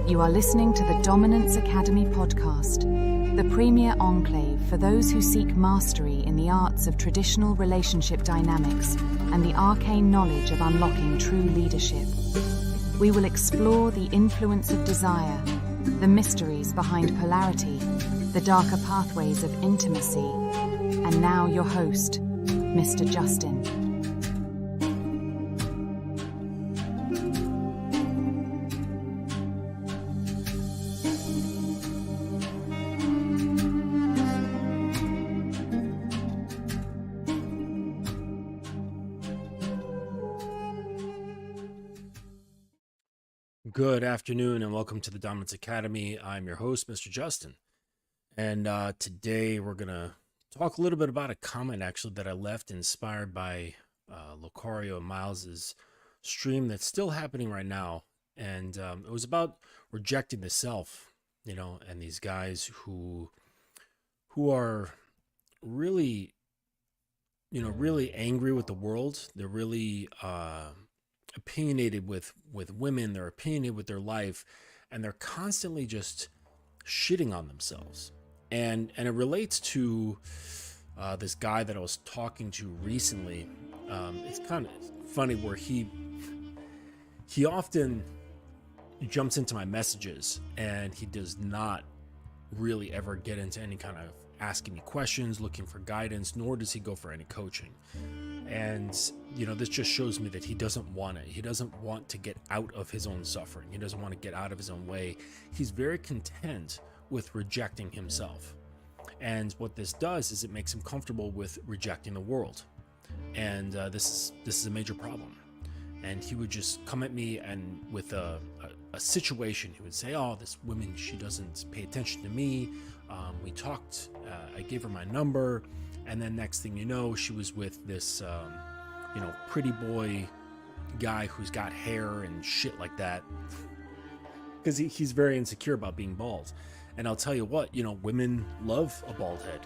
You are listening to the Dominance Academy podcast, the premier enclave for those who seek mastery in the arts of traditional relationship dynamics and the arcane knowledge of unlocking true leadership. We will explore the influence of desire, the mysteries behind polarity, the darker pathways of intimacy. And now your host, Mr. Justin. Good afternoon and welcome to the Dominance Academy. I'm your host, Mr. Justin. And today we're going to talk a little bit about a comment actually that I left inspired by Locario and Miles's stream that's still happening right now. And it was about rejecting the self, and these guys who are really, really angry with the world. They're really opinionated with women, they're opinionated with their life, and they're constantly just shitting on themselves. And it relates to this guy that I was talking to recently. It's kind of funny where he often jumps into my messages and he does not really ever get into any kind of asking me questions, looking for guidance, nor does he go for any coaching. And, this just shows me that he doesn't want it. He doesn't want to get out of his own suffering. He doesn't want to get out of his own way. He's very content with rejecting himself. And what this does is it makes him comfortable with rejecting the world. And this is a major problem. And he would just come at me and with a situation, he would say, oh, this woman, she doesn't pay attention to me. We talked, I gave her my number. And then next thing you know, she was with this, pretty boy guy who's got hair and shit like that. Because he's very insecure about being bald. And I'll tell you what, women love a bald head.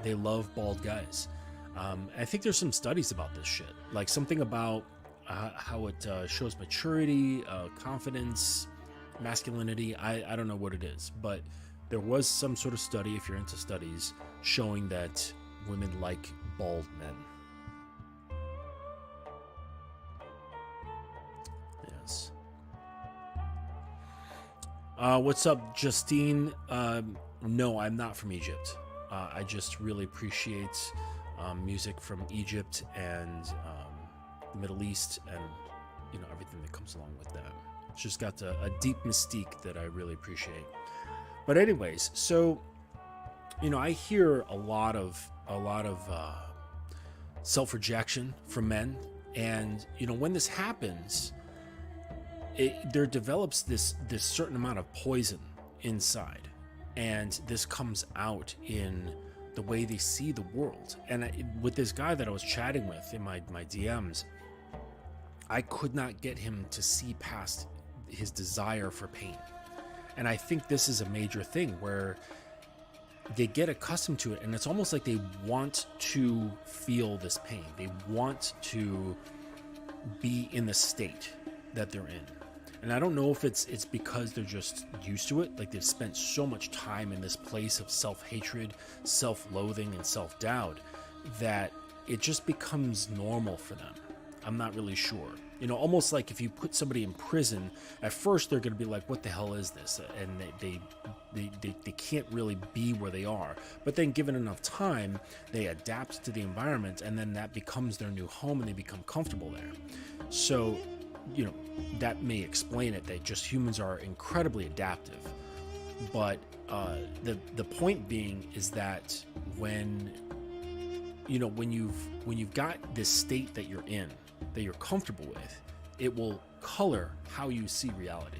They love bald guys. I think there's some studies about this shit. Like something about how it shows maturity, confidence, masculinity. I don't know what it is. But there was some sort of study, if you're into studies, showing that women like bald men. Yes. What's up, Justine? No, I'm not from Egypt. I just really appreciate music from Egypt and the Middle East and everything that comes along with that. It's just got a deep mystique that I really appreciate. But anyways, so I hear a lot of self-rejection from men, and when this happens, there develops this certain amount of poison inside, and this comes out in the way they see the world. And with this guy that I was chatting with in my DMs, I could not get him to see past his desire for pain. And I think this is a major thing where they get accustomed to it, and it's almost like they want to feel this pain. They want to be in the state that they're in. And I don't know if it's because they're just used to it, like they've spent so much time in this place of self-hatred, self-loathing, and self-doubt that it just becomes normal for them. I'm not really sure. Almost like if you put somebody in prison, at first they're going to be like, what the hell is this? And they can't really be where they are. But then given enough time, they adapt to the environment, and then that becomes their new home and they become comfortable there. So, that may explain it, that just humans are incredibly adaptive. But the point being is that when you've got this state that you're in, that you're comfortable with, it will color how you see reality.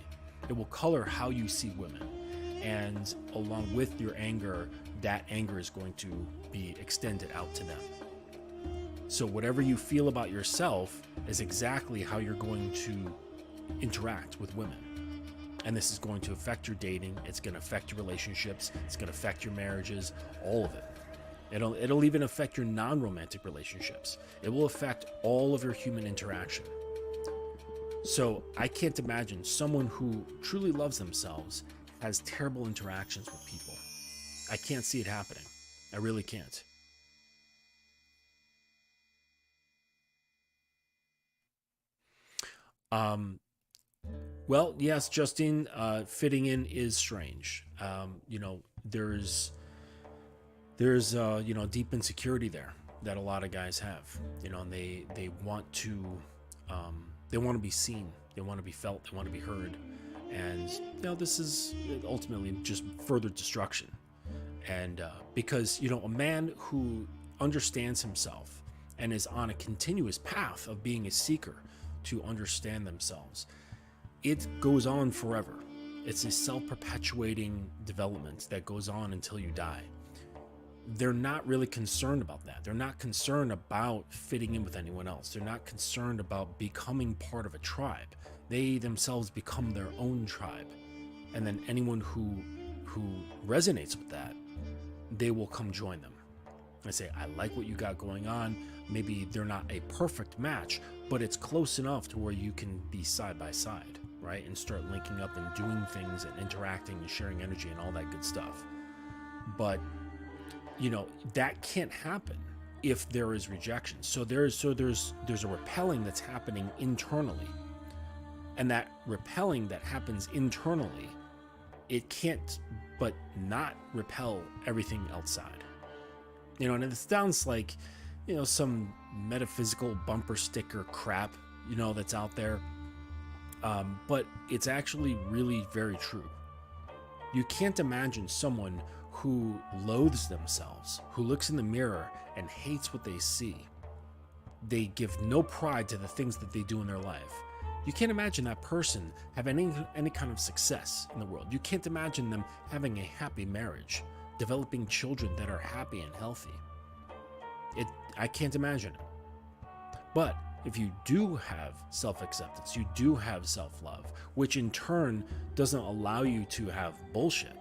It will color how you see women. And along with your anger, that anger is going to be extended out to them. So whatever you feel about yourself is exactly how you're going to interact with women. And this is going to affect your dating. It's going to affect your relationships. It's going to affect your marriages, all of it. It'll even affect your non-romantic relationships. It will affect all of your human interaction. So I can't imagine someone who truly loves themselves has terrible interactions with people. I can't see it happening. I really can't. Well, yes, Justine, fitting in is strange. There's deep insecurity there that a lot of guys have. And they want to be seen, they want to be felt, they want to be heard, and this is ultimately just further destruction. And because a man who understands himself and is on a continuous path of being a seeker to understand themselves, it goes on forever. It's a self-perpetuating development that goes on until you die. They're not really concerned about that. They're not concerned about fitting in with anyone else. They're not concerned about becoming part of a tribe. They themselves become their own tribe. And then anyone who resonates with that, they will come join them. I say, I like what you got going on. Maybe they're not a perfect match, but it's close enough to where you can be side by side, right? And start linking up and doing things and interacting and sharing energy and all that good stuff. But that can't happen if there is rejection. So there's a repelling that's happening internally. And that repelling that happens internally, it can't but not repel everything outside. And it sounds like, some metaphysical bumper sticker crap, that's out there. But it's actually really very true. You can't imagine someone who loathes themselves, who looks in the mirror and hates what they see. They give no pride to the things that they do in their life. You can't imagine that person have any kind of success in the world. You can't imagine them having a happy marriage, developing children that are happy and healthy. I can't imagine it. But if you do have self-acceptance, you do have self-love, which in turn doesn't allow you to have bullshit.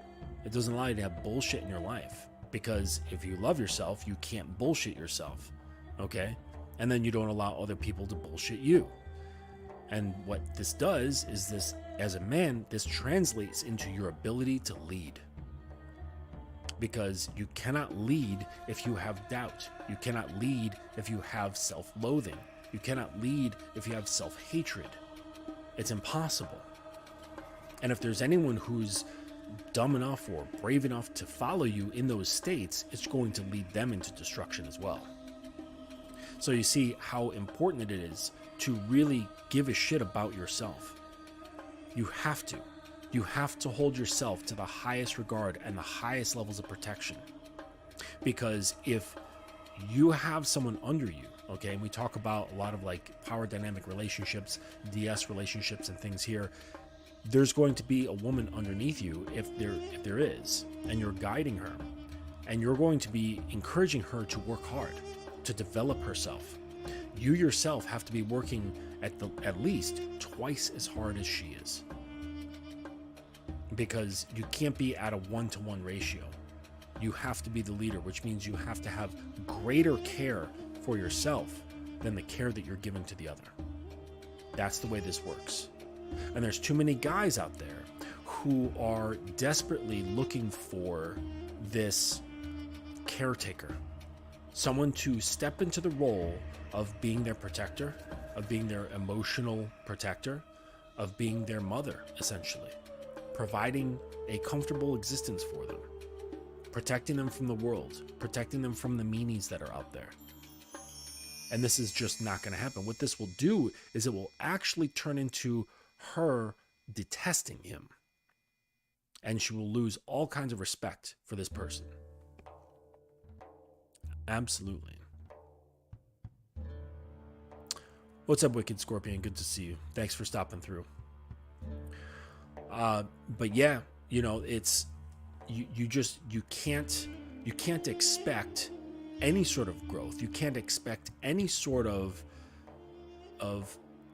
It doesn't allow you to have bullshit in your life, because if you love yourself, you can't bullshit yourself, okay? And then you don't allow other people to bullshit you. And what this does is this, as a man, this translates into your ability to lead. Because you cannot lead if you have doubt. You cannot lead if you have self-loathing. You cannot lead if you have self-hatred. It's impossible. And if there's anyone who's dumb enough or brave enough to follow you in those states, it's going to lead them into destruction as well. So you see how important it is to really give a shit about yourself. You have to. You have to hold yourself to the highest regard and the highest levels of protection. Because if you have someone under you, okay, and we talk about a lot of like power dynamic relationships, DS relationships and things here, there's going to be a woman underneath you if there is, and you're guiding her, and you're going to be encouraging her to work hard, to develop herself. You yourself have to be working at least twice as hard as she is, because you can't be at a 1-to-1 ratio. You have to be the leader, which means you have to have greater care for yourself than the care that you're giving to the other. That's the way this works. And there's too many guys out there who are desperately looking for this caretaker, someone to step into the role of being their protector, of being their emotional protector, of being their mother, essentially, providing a comfortable existence for them, protecting them from the world, protecting them from the meanies that are out there. And this is just not going to happen. What this will do is it will actually turn into her detesting him, and she will lose all kinds of respect for this person. Absolutely. What's up, Wicked Scorpion? Good to see you. Thanks for stopping through. But yeah, it's you can't expect any sort of growth. You can't expect any sort of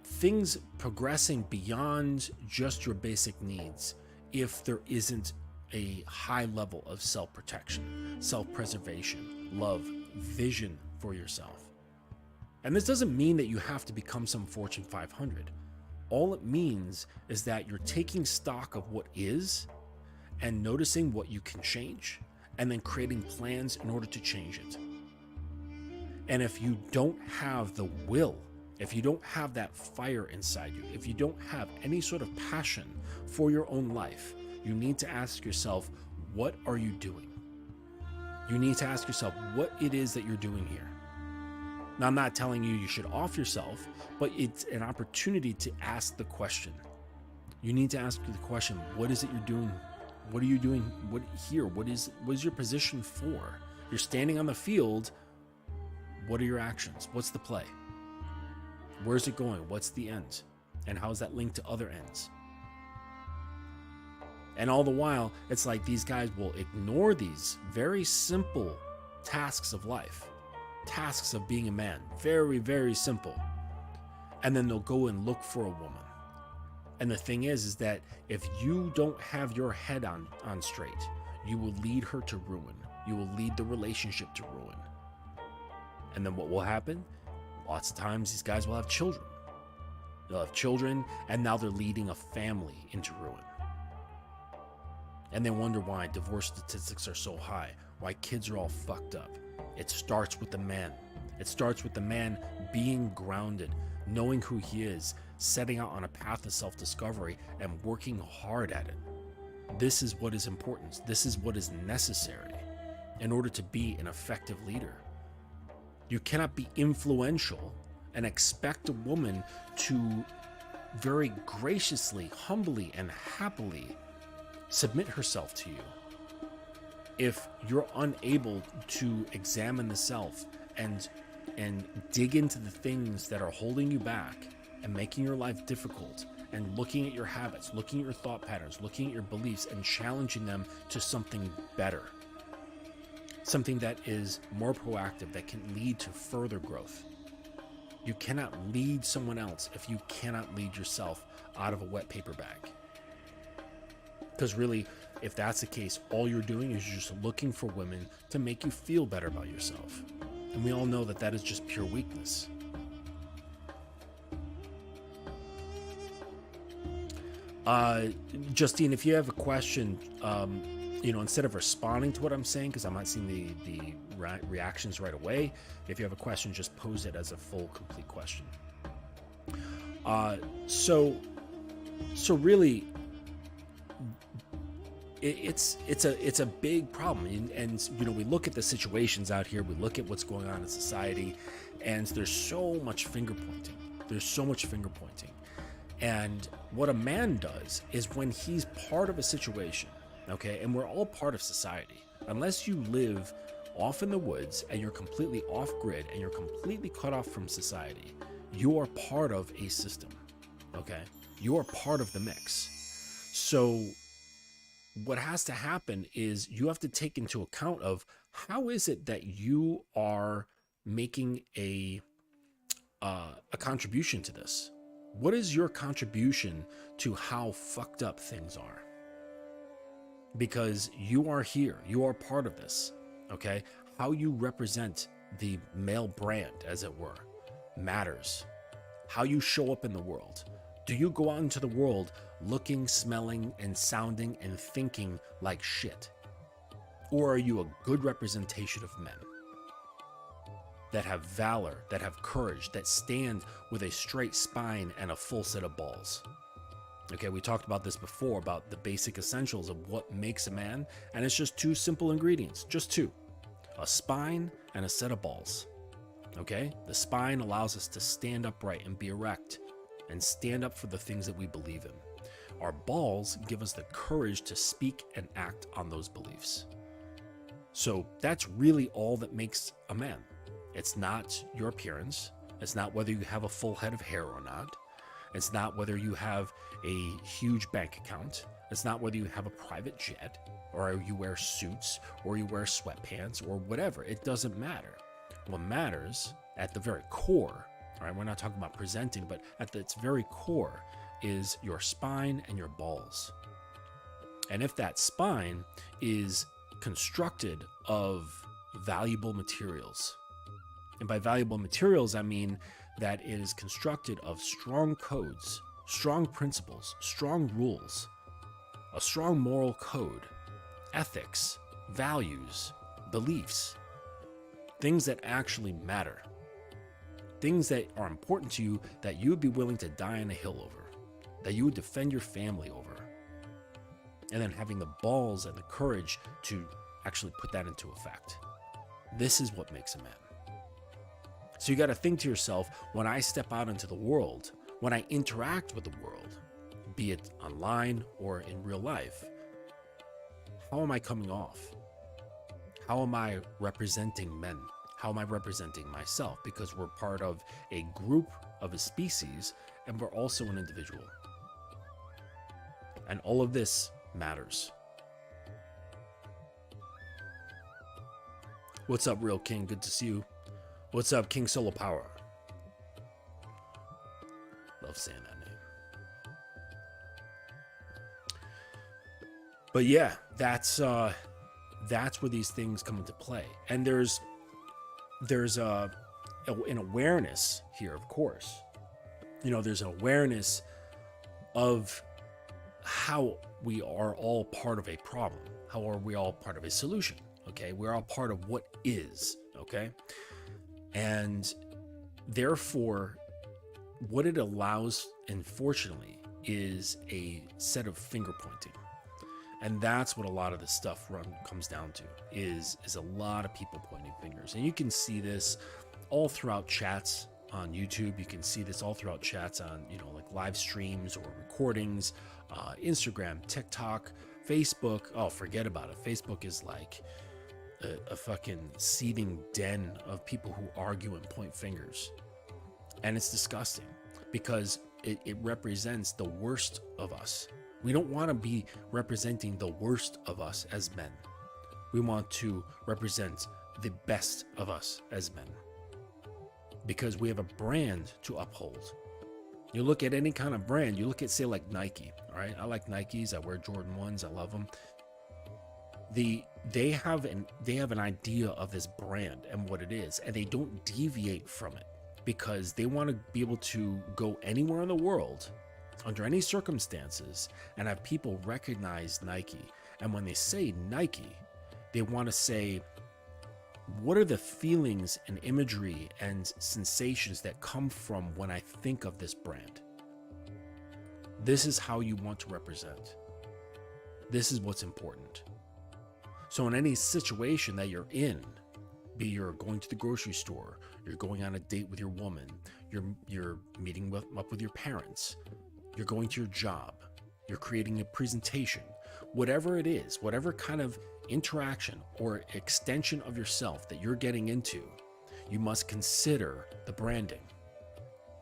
things progressing beyond just your basic needs if there isn't a high level of self-protection, self-preservation, love, vision for yourself. And this doesn't mean that you have to become some Fortune 500. All it means is that you're taking stock of what is and noticing what you can change, and then creating plans in order to change it. And if you don't have the will, if you don't have that fire inside you, if you don't have any sort of passion for your own life, you need to ask yourself, what are you doing? You need to ask yourself what it is that you're doing here. Now, I'm not telling you should off yourself, but it's an opportunity to ask the question. You need to ask the question, what is it you're doing? What are you doing here? What is your position for? You're standing on the field. What are your actions? What's the play? Where's it going? What's the end? And how is that linked to other ends? And all the while, it's like these guys will ignore these very simple tasks of life, tasks of being a man, very, very simple. And then they'll go and look for a woman. And the thing is that if you don't have your head on straight, you will lead her to ruin. You will lead the relationship to ruin. And then what will happen? Lots of times these guys will have children. They'll have children, and now they're leading a family into ruin. And they wonder why divorce statistics are so high, why kids are all fucked up. It starts with the man. It starts with the man being grounded, knowing who he is, setting out on a path of self-discovery, and working hard at it. This is what is important. This is what is necessary in order to be an effective leader. You cannot be influential and expect a woman to very graciously, humbly, and happily submit herself to you if you're unable to examine the self and dig into the things that are holding you back and making your life difficult, and looking at your habits, looking at your thought patterns, looking at your beliefs, and challenging them to something better, something that is more proactive, that can lead to further growth. You cannot lead someone else if you cannot lead yourself out of a wet paper bag. Because really, if that's the case, all you're doing is you're just looking for women to make you feel better about yourself. And we all know that that is just pure weakness. Justine, if you have a question, instead of responding to what I'm saying, because I'm not seeing the reactions right away, if you have a question, just pose it as a full, complete question. So really, it's a big problem, and we look at the situations out here, we look at what's going on in society, and there's so much finger pointing. And what a man does is when he's part of a situation, okay, and we're all part of society, unless you live off in the woods and you're completely off grid and you're completely cut off from society, you are part of a system, okay? You are part of the mix. So what has to happen is you have to take into account of how is it that you are making a contribution to this. What is your contribution to how fucked up things are? Because you are here, you are part of this, okay? How you represent the male brand, as it were, matters. How you show up in the world. Do you go out into the world looking, smelling, and sounding and thinking like shit? Or are you a good representation of men that have valor, that have courage, that stand with a straight spine and a full set of balls? Okay, we talked about this before, about the basic essentials of what makes a man, and it's just two simple ingredients, just two: a spine and a set of balls. Okay, the spine allows us to stand upright and be erect and stand up for the things that we believe in. Our balls give us the courage to speak and act on those beliefs. So that's really all that makes a man. It's not your appearance. It's not whether you have a full head of hair or not. It's not whether you have a huge bank account. It's not whether you have a private jet, or you wear suits, or you wear sweatpants, or whatever. It doesn't matter. What matters at the very core, all right, we're not talking about presenting, but at its very core is your spine and your balls. And if that spine is constructed of valuable materials, and by valuable materials, I mean that it is constructed of strong codes, strong principles, strong rules, a strong moral code, ethics, values, beliefs, things that actually matter, things that are important to you that you would be willing to die on a hill over, that you would defend your family over, and then having the balls and the courage to actually put that into effect. This is what makes a man. So you got to think to yourself, when I step out into the world, when I interact with the world, be it online or in real life, how am I coming off? How am I representing men? How am I representing myself? Because we're part of a group of a species, and we're also an individual. And all of this matters. What's up, Real King? Good to see you. What's up, King Solo Power? Love saying that name. But yeah, that's where these things come into play. And there's an awareness here, of course. There's an awareness of how we are all part of a problem. How are we all part of a solution? Okay, we're all part of what is. Okay, and therefore, what it allows, unfortunately, is a set of finger pointing. And that's what a lot of this stuff comes down to, is a lot of people pointing fingers. And you can see this all throughout chats on YouTube. You can see this all throughout chats on, like live streams or recordings, Instagram, TikTok, Facebook. Oh, forget about it. Facebook is like a fucking seething den of people who argue and point fingers. And it's disgusting because it represents the worst of us. We don't want to be representing the worst of us as men. We want to represent the best of us as men, because we have a brand to uphold. You look at any kind of brand, you look at, say, like Nike, all right? I like Nikes, I wear Jordan 1s, I love them. They have an idea of this brand and what it is, and they don't deviate from it because they want to be able to go anywhere in the world under any circumstances and have people recognize Nike. And when they say Nike, they want to say, what are the feelings and imagery and sensations that come from when I think of this brand? This is how you want to represent. This is what's important. So in any situation that you're in, be you're going to the grocery store, you're going on a date with your woman, you're meeting up with your parents, you're going to your job, you're creating a presentation, whatever it is, whatever kind of interaction or extension of yourself that you're getting into, you must consider the branding.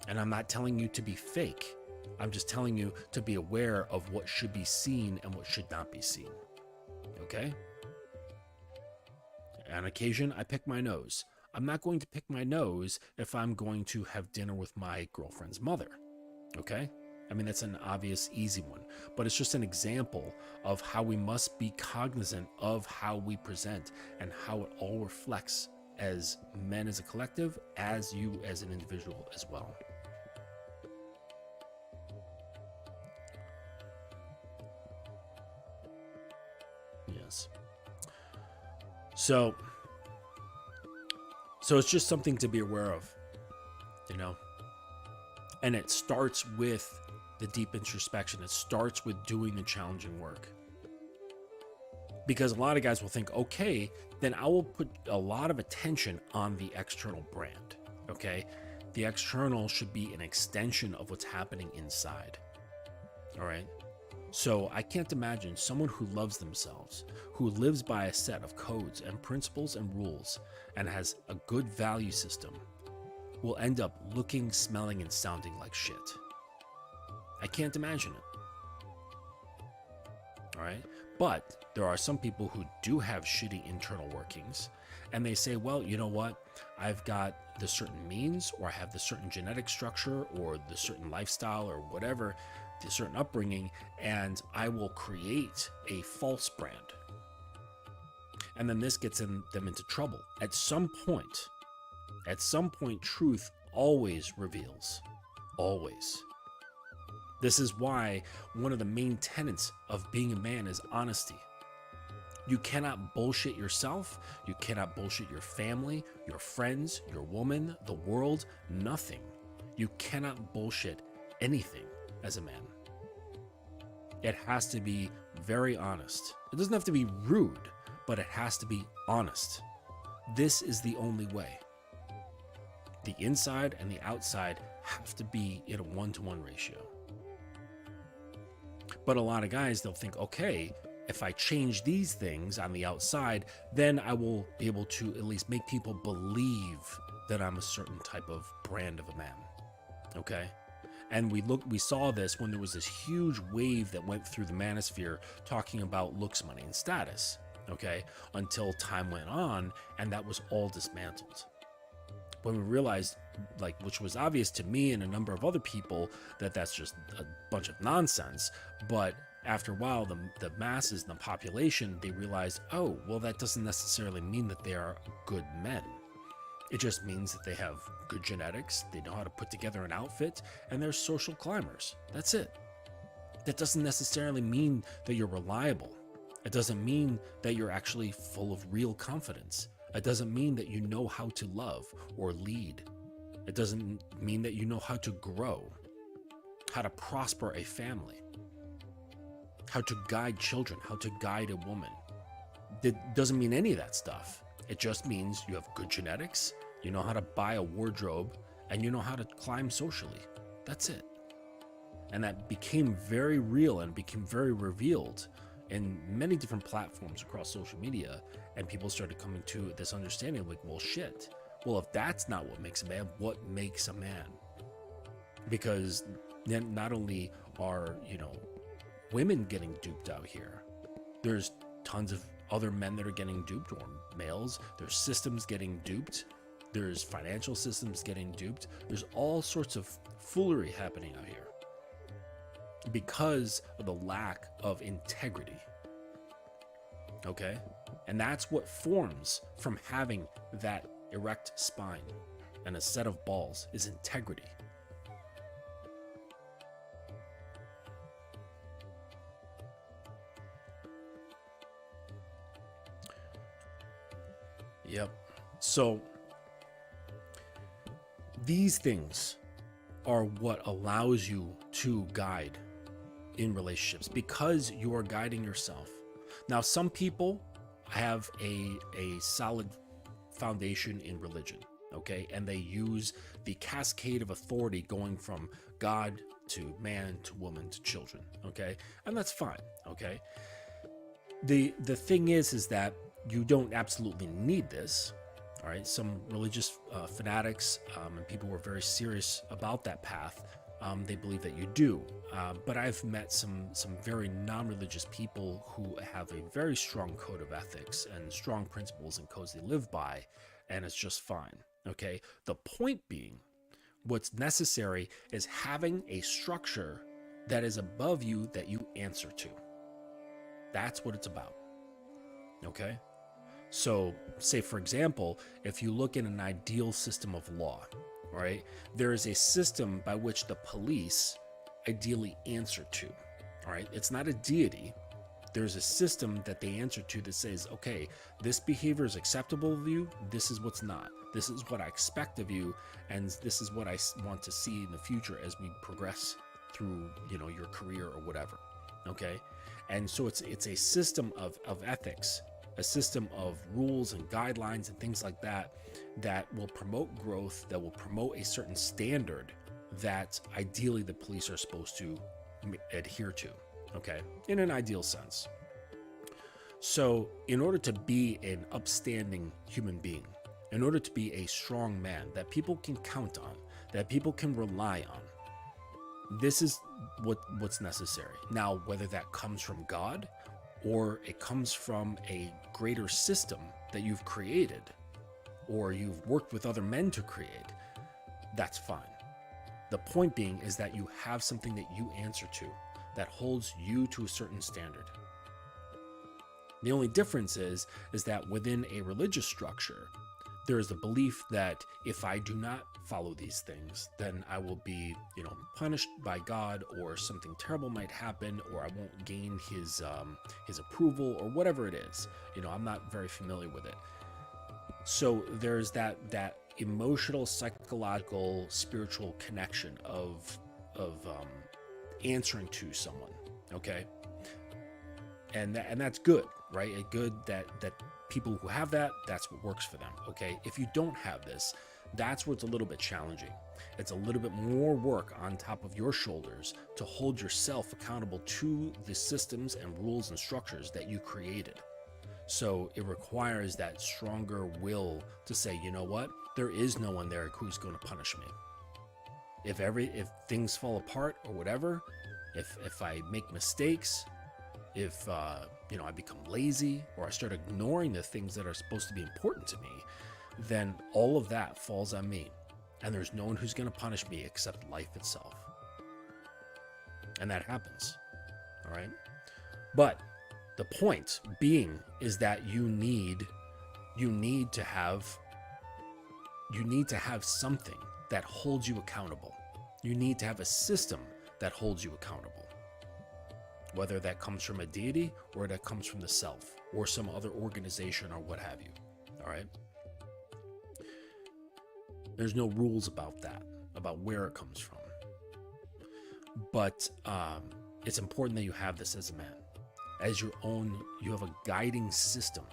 And I'm not telling you to be fake. I'm just telling you to be aware of what should be seen and what should not be seen. Okay? On occasion, I pick my nose. I'm not going to pick my nose if I'm going to have dinner with my girlfriend's mother. Okay? I mean, that's an obvious, easy one, but it's just an example of how we must be cognizant of how we present and how it all reflects as men as a collective, as you as an individual as well. Yes. So it's just something to be aware of, and it starts with the deep introspection. It starts with doing the challenging work. Because a lot of guys will think, okay, then I will put a lot of attention on the external brand, okay? The external should be an extension of what's happening inside, all right? So I can't imagine someone who loves themselves, who lives by a set of codes and principles and rules, and has a good value system, will end up looking, smelling, and sounding like shit. I can't imagine it. All right? But there are some people who do have shitty internal workings, and they say, well, you know what? I've got the certain means, or I have the certain genetic structure, or the certain lifestyle, or whatever, the certain upbringing, and I will create a false brand. And then this gets them into trouble. At some point, truth always reveals. Always. This is why one of the main tenets of being a man is honesty. You cannot bullshit yourself. You cannot bullshit your family, your friends, your woman, the world, nothing. You cannot bullshit anything as a man. It has to be very honest. It doesn't have to be rude, but it has to be honest. This is the only way. The inside and the outside have to be in a 1-to-1 ratio. But a lot of guys, they'll think, okay, if I change these things on the outside, then I will be able to at least make people believe that I'm a certain type of brand of a man. Okay? And we saw this when there was this huge wave that went through the manosphere talking about looks, money, and status. Okay? Until time went on and that was all dismantled. When we realized, which was obvious to me and a number of other people, that that's just a bunch of nonsense. But after a while, the masses, the population, they realized, oh, well, that doesn't necessarily mean that they are good men. It just means that they have good genetics, they know how to put together an outfit, and they're social climbers. That's it. That doesn't necessarily mean that you're reliable. It doesn't mean that you're actually full of real confidence. It doesn't mean that you know how to love or lead. It doesn't mean that you know how to grow, how to prosper a family, how to guide children, how to guide a woman. It doesn't mean any of that stuff. It just means you have good genetics, you know how to buy a wardrobe, and you know how to climb socially. That's it. And that became very real and became very revealed in many different platforms across social media, and people started coming to this understanding like, well, shit. Well, if that's not what makes a man, what makes a man? Because then not only are, women getting duped out here, there's tons of other men that are getting duped, or males. There's systems getting duped. There's financial systems getting duped. There's all sorts of foolery happening out here because of the lack of integrity. Okay? And that's what forms from having that erect spine and a set of balls is integrity. Yep. So these things are what allows you to guide in relationships because you are guiding yourself. Now, some people have a solid foundation in religion, okay? And they use the cascade of authority going from God to man to woman to children, okay? And that's fine, okay? The thing is that you don't absolutely need this, all right? Some religious fanatics and people who are very serious about that path, they believe that you do. But I've met some very non-religious people who have a very strong code of ethics and strong principles and codes they live by, and it's just fine, okay? The point being, what's necessary is having a structure that is above you that you answer to. That's what it's about, okay? So, say for example, if you look in an ideal system of law, right, there is a system by which the police ideally answer to, all right? It's not a deity. There's a system that they answer to that says, okay, this behavior is acceptable of you, this is what's not. This is what I expect of you, and this is what I want to see in the future as we progress through, your career or whatever, okay? And so it's a system of ethics, a system of rules and guidelines and things like that that will promote growth, that will promote a certain standard that ideally the police are supposed to adhere to, okay, in an ideal sense. So in order to be an upstanding human being, in order to be a strong man that people can count on, that people can rely on, this is what's necessary. Now, whether that comes from God or it comes from a greater system that you've created or you've worked with other men to create, that's fine. The point being is that you have something that you answer to that holds you to a certain standard. The only difference is that within a religious structure, there is the belief that if I do not follow these things, then I will be, punished by God, or something terrible might happen, or I won't gain his approval, or whatever it is. I'm not very familiar with it. So there's that emotional, psychological, spiritual connection of answering to someone, okay? And that's good, right? It's good that people who have that, that's what works for them, okay? If you don't have this, that's where it's a little bit challenging. It's a little bit more work on top of your shoulders to hold yourself accountable to the systems and rules and structures that you created. So it requires that stronger will to say, you know what? There is no one there who's going to punish me. If things fall apart or whatever, if I make mistakes, if I become lazy, or I start ignoring the things that are supposed to be important to me, then all of that falls on me. And there's no one who's going to punish me except life itself. And that happens. All right? But the point being is that you need to have something that holds you accountable. You need to have a system that holds you accountable. Whether that comes from a deity, or that comes from the self, or some other organization, or what have you. All right? There's no rules about that, about where it comes from. But it's important that you have this as a man. As your own, you have a guiding system.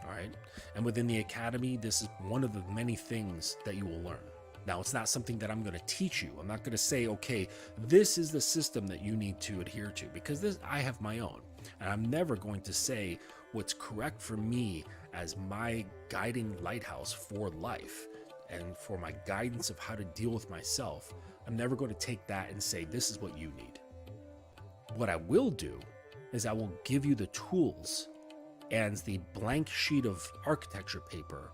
All right? And within the academy, this is one of the many things that you will learn. Now, it's not something that I'm going to teach you. I'm not going to say, okay, this is the system that you need to adhere to, because I have my own. And I'm never going to say what's correct for me as my guiding lighthouse for life and for my guidance of how to deal with myself. I'm never going to take that and say, this is what you need. What I will do is I will give you the tools and the blank sheet of architecture paper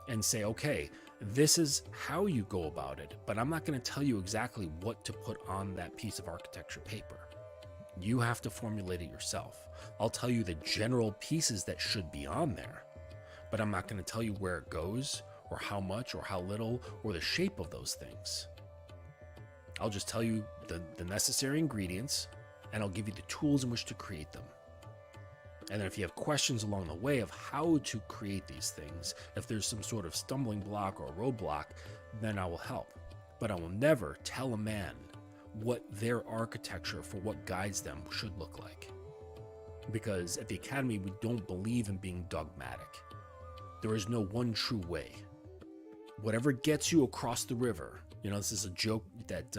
and say, okay, this is how you go about it, but I'm not going to tell you exactly what to put on that piece of architecture paper. You have to formulate it yourself. I'll tell you the general pieces that should be on there, but I'm not going to tell you where it goes, or how much, or how little, or the shape of those things. I'll just tell you the necessary ingredients, and I'll give you the tools in which to create them. And then if you have questions along the way of how to create these things, if there's some sort of stumbling block or roadblock, then I will help. But I will never tell a man what their architecture for what guides them should look like. Because at the academy, we don't believe in being dogmatic. There is no one true way. Whatever gets you across the river, this is a joke that,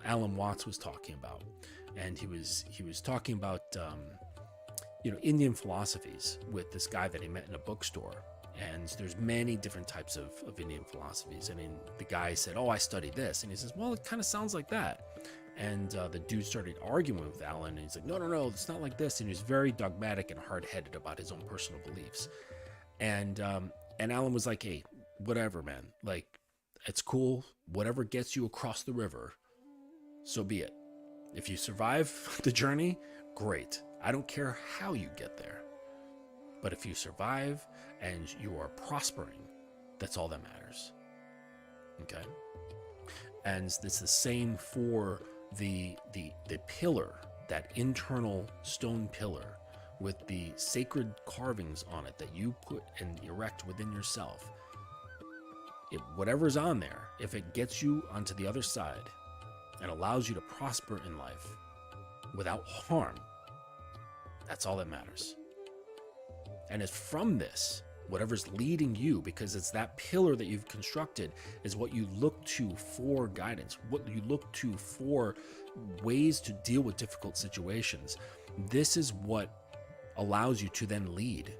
Alan Watts was talking about. And he was talking about, Indian philosophies with this guy that he met in a bookstore. And there's many different types of Indian philosophies. I mean, the guy said, I studied this. And he says, well, it kind of sounds like that. And the dude started arguing with Alan. And he's like, no, it's not like this. And he was very dogmatic and hard-headed about his own personal beliefs. And Alan was like, hey, whatever, man. Like, it's cool. Whatever gets you across the river, so be it. If you survive the journey, great. I don't care how you get there. But if you survive and you are prospering, that's all that matters. Okay? And it's the same for the pillar, that internal stone pillar with the sacred carvings on it that you put and erect within yourself. Whatever's on there, if it gets you onto the other side and allows you to prosper in life without harm, that's all that matters. And it's from this, whatever's leading you, because it's that pillar that you've constructed, is what you look to for guidance, what you look to for ways to deal with difficult situations. This is what allows you to then lead,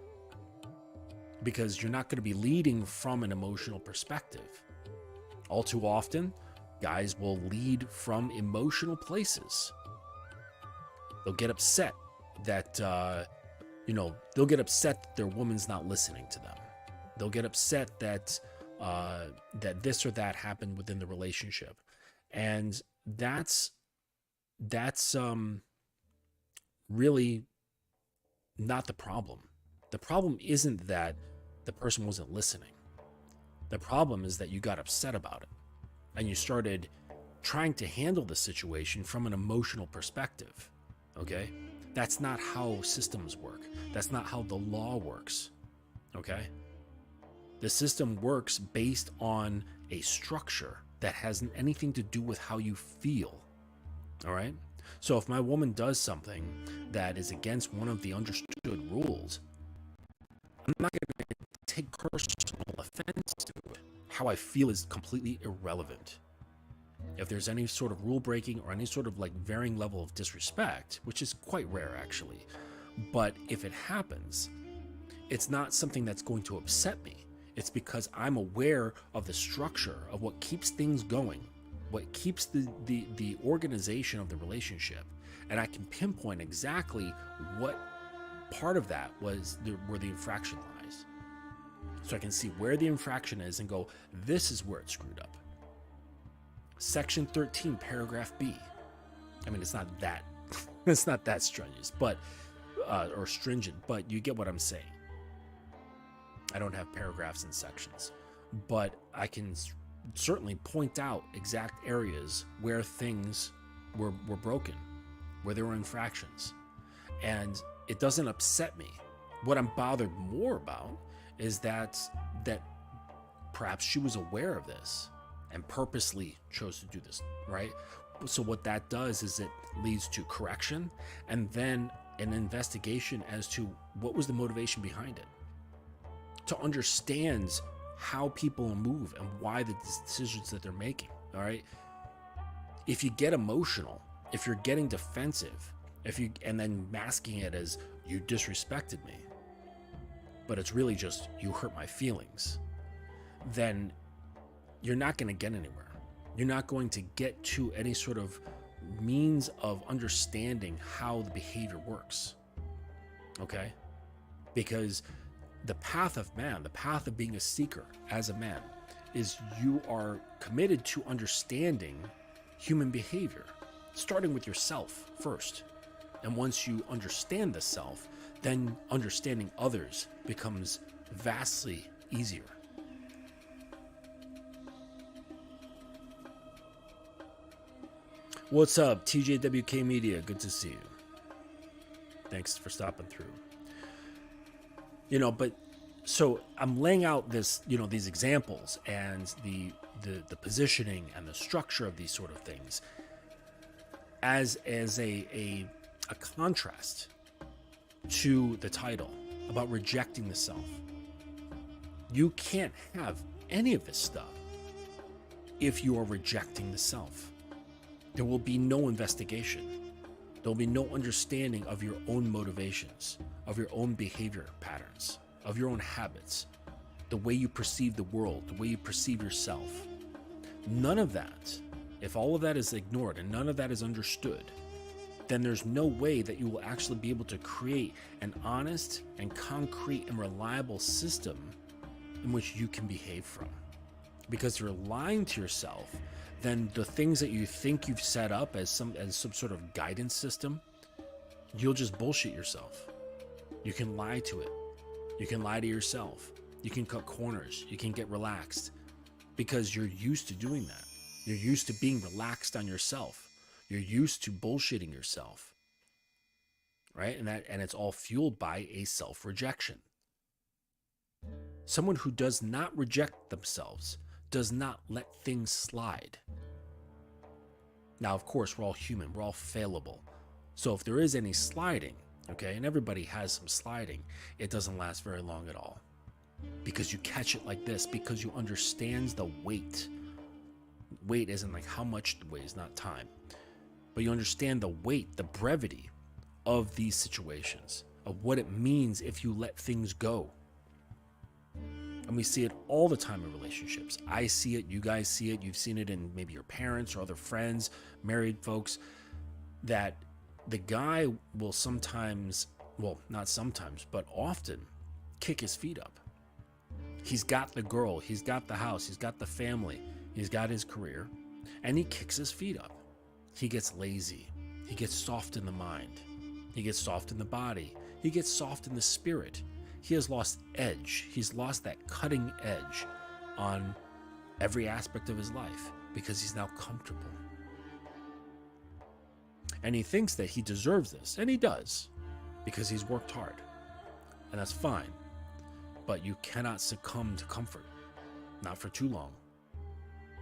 because you're not going to be leading from an emotional perspective. All too often, guys will lead from emotional places. They'll get upset that, they'll get upset that their woman's not listening to them. They'll get upset that this or that happened within the relationship. And that's really not the problem. The problem isn't that the person wasn't listening. The problem is that you got upset about it and you started trying to handle the situation from an emotional perspective. Okay? That's not how systems work. That's not how the law works. Okay? The system works based on a structure that has anything to do with how you feel. All right? So if my woman does something that is against one of the understood rules, I'm not going to take personal offense to it. How I feel is completely irrelevant. If there's any sort of rule breaking or any sort of like varying level of disrespect, which is quite rare actually, but if it happens, it's not something that's going to upset me. It's because I'm aware of the structure of what keeps things going, what keeps the organization of the relationship, and I can pinpoint exactly what part of that was where the infraction lies. So I can see where the infraction is and go, this is where it screwed up. Section 13, paragraph B. I mean, it's not that strenuous, but or stringent, but you get what I'm saying. I don't have paragraphs and sections, but I can certainly point out exact areas where things were broken, where there were infractions, and it doesn't upset me. What I'm bothered more about is that perhaps she was aware of this and purposely chose to do this, right? So what that does is it leads to correction and then an investigation as to what was the motivation behind it, to understand how people move and why the decisions that they're making. All right, if you get emotional, if you're getting defensive, and then masking it as you disrespected me, but it's really just you hurt my feelings, then you're not going to get anywhere. You're not going to get to any sort of means of understanding how the behavior works. Okay? Because the path of man, the path of being a seeker as a man, is you are committed to understanding human behavior, starting with yourself first. And once you understand the self, then understanding others becomes vastly easier. What's up, TJWK Media? Good to see you. Thanks for stopping through. But so I'm laying out this, these examples and the positioning and the structure of these sort of things as a contrast to the title about rejecting the self. You can't have any of this stuff if you are rejecting the self. There will be no investigation. There will be no understanding of your own motivations, of your own behavior patterns, of your own habits, the way you perceive the world, the way you perceive yourself. None of that, if all of that is ignored and none of that is understood, then there's no way that you will actually be able to create an honest and concrete and reliable system in which you can behave from. Because you're lying to yourself, then the things that you think you've set up as some sort of guidance system, you'll just bullshit yourself. You can lie to it. You can lie to yourself. You can cut corners. You can get relaxed because you're used to doing that. You're used to being relaxed on yourself. You're used to bullshitting yourself, right? And it's all fueled by a self-rejection. Someone who does not reject themselves does not let things slide. Now, of course, we're all human. We're all fallible. So if there is any sliding, okay, and everybody has some sliding, it doesn't last very long at all. Because you catch it like this, because you understand the weight. Weight isn't like how much it weighs, not time. But you understand the weight, the brevity of these situations, of what it means if you let things go. And we see it all the time in relationships. I see it, you guys see it, you've seen it in maybe your parents or other friends, married folks, that the guy will sometimes, well, not sometimes, but often kick his feet up. He's got the girl, he's got the house, he's got the family, he's got his career, and he kicks his feet up. He gets lazy. He gets soft in the mind. He gets soft in the body. He gets soft in the spirit. He has lost edge. He's lost that cutting edge on every aspect of his life because he's now comfortable. And he thinks that he deserves this, and he does, because he's worked hard. And that's fine. But you cannot succumb to comfort. Not for too long.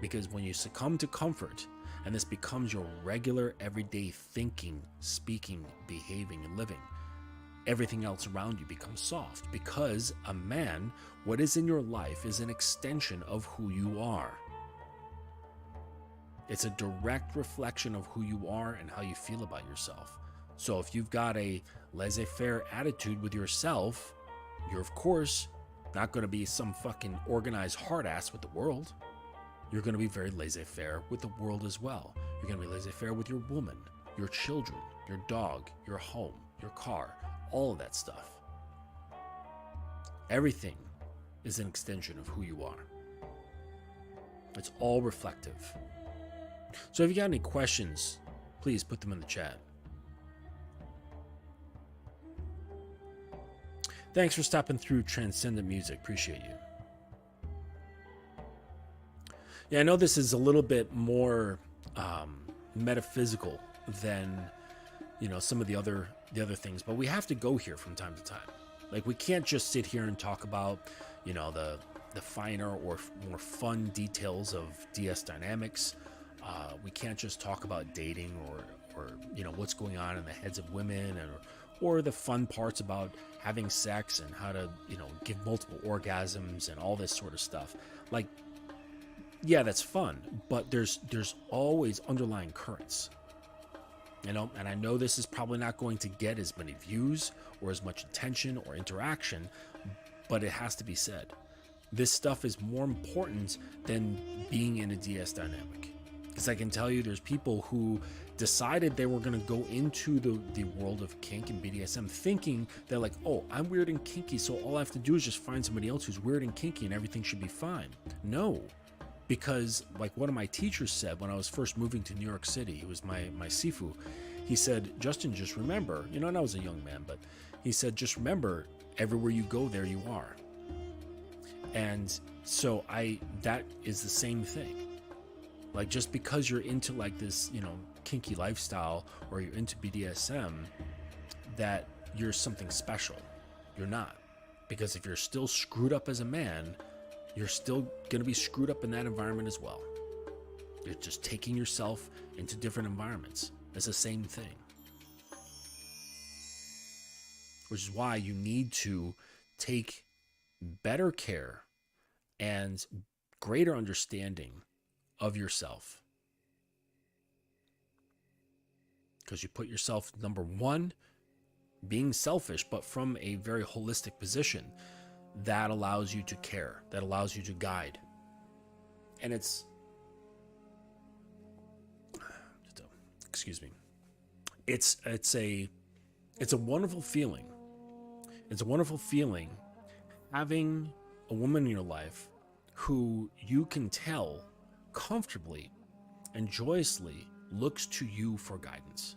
Because when you succumb to comfort, and this becomes your regular, everyday thinking, speaking, behaving, and living, everything else around you becomes soft. Because a man, what is in your life is an extension of who you are. It's a direct reflection of who you are and how you feel about yourself. So if you've got a laissez-faire attitude with yourself, you're of course not going to be some fucking organized hard ass with the world. You're going to be very laissez-faire with the world as well. You're going to be laissez-faire with your woman, your children, your dog, your home, your car, all of that stuff. Everything is an extension of who you are. It's all reflective. So if you got any questions, please put them in the chat. Thanks for stopping through Transcendent Music. Appreciate you. Yeah, I know this is a little bit more metaphysical than, some of the other things, but we have to go here from time to time. Like, we can't just sit here and talk about, the finer or more fun details of DS dynamics. We can't just talk about dating or what's going on in the heads of women or the fun parts about having sex and how to give multiple orgasms and all this sort of stuff. Like, yeah, that's fun, but there's always underlying currents. And I know this is probably not going to get as many views or as much attention or interaction, but it has to be said. This stuff is more important than being in a DS dynamic. Because I can tell you there's people who decided they were going to go into the world of kink and BDSM thinking they're like, oh, I'm weird and kinky, so all I have to do is just find somebody else who's weird and kinky and everything should be fine. No. Because like one of my teachers said when I was first moving to New York City, he was my Sifu, he said, Justin, just remember, and I was a young man, but he said, just remember, everywhere you go, there you are. And so that is the same thing. Like, just because you're into like this, kinky lifestyle or you're into BDSM, that you're something special. You're not. Because if you're still screwed up as a man, you're still going to be screwed up in that environment as well. You're just taking yourself into different environments. It's the same thing. Which is why you need to take better care and greater understanding of yourself. Because you put yourself, number one, being selfish, but from a very holistic position that allows you to care, that allows you to guide. And it's a wonderful feeling. It's a wonderful feeling having a woman in your life who you can tell comfortably and joyously looks to you for guidance,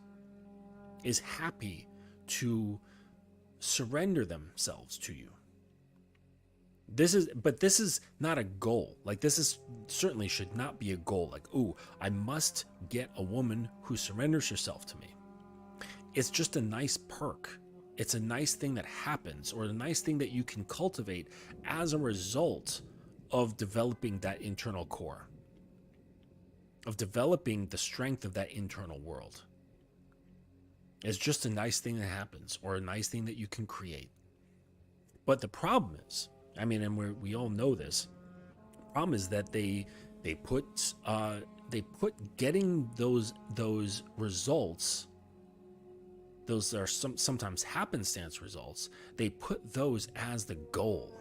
is happy to surrender themselves to you. This is not a goal. Like, this is certainly should not be a goal. Like, ooh, I must get a woman who surrenders herself to me. It's just a nice perk. It's a nice thing that happens, or a nice thing that you can cultivate as a result of developing that internal core, of developing the strength of that internal world. It's just a nice thing that happens, or a nice thing that you can create. But the problem is, and we all know this, the problem is that they put getting those results, those are sometimes happenstance results, they put those as the goal.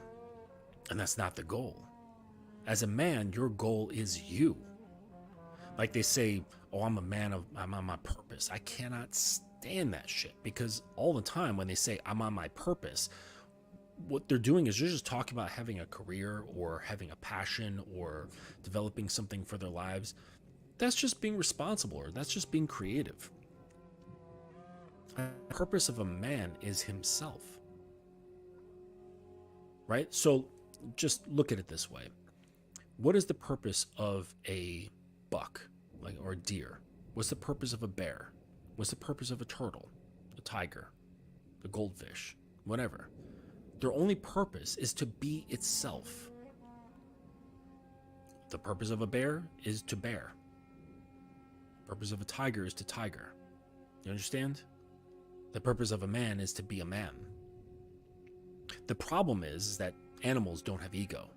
And that's not the goal. As a man, your goal is you. Like they say, oh, I'm on my purpose. I cannot stand that shit, because all the time when they say I'm on my purpose, what they're doing is they're just talking about having a career or having a passion or developing something for their lives. That's just being responsible, or that's just being creative. The purpose of a man is himself. Right? So just look at it this way. What is the purpose of a buck, like, or a deer? What's the purpose of a bear? What's the purpose of a turtle, a tiger, a goldfish, whatever? Their only purpose is to be itself. The purpose of a bear is to bear. The purpose of a tiger is to tiger. You understand? The purpose of a man is to be a man. The problem is that animals don't have ego.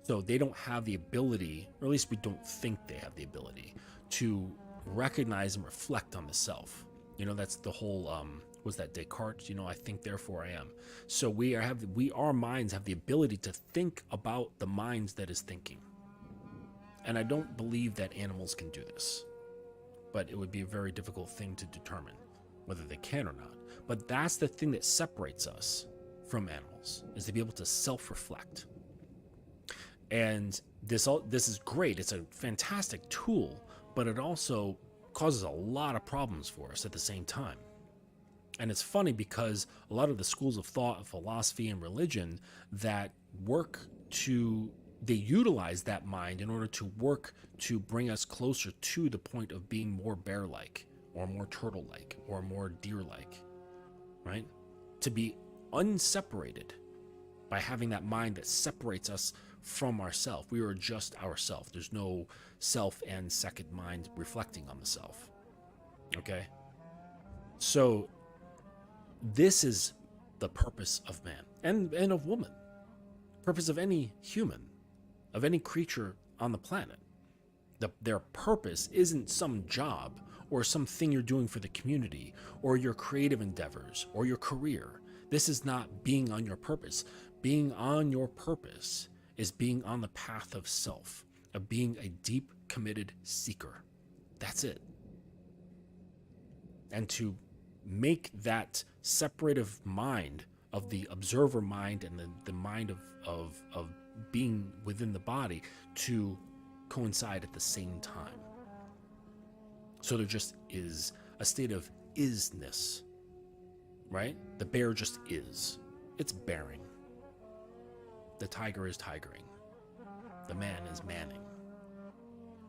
So they don't have the ability, or at least we don't think they have the ability, to recognize and reflect on the self. That's the whole, was that Descartes? I think, therefore I am. So our minds have the ability to think about the minds that is thinking. And I don't believe that animals can do this. But it would be a very difficult thing to determine whether they can or not. But that's the thing that separates us from animals, is to be able to self-reflect. And this is great. It's a fantastic tool, but it also causes a lot of problems for us at the same time. And it's funny because a lot of the schools of thought, philosophy, and religion that they utilize that mind in order to work to bring us closer to the point of being more bear-like, or more turtle-like, or more deer-like, right? To be unseparated by having that mind that separates us from ourself. We are just ourself. There's no self and second mind reflecting on the self. Okay? So this is the purpose of man and of woman. Purpose of any human, of any creature on the planet. Their purpose isn't some job or something you're doing for the community or your creative endeavors or your career. This is not being on your purpose. Being on your purpose is being on the path of self, of being a deep, committed seeker. That's it. And to make that separative mind of the observer mind and the mind of being within the body to coincide at the same time. So there just is a state of isness, right? The bear just is. It's bearing. The tiger is tigering. The man is manning.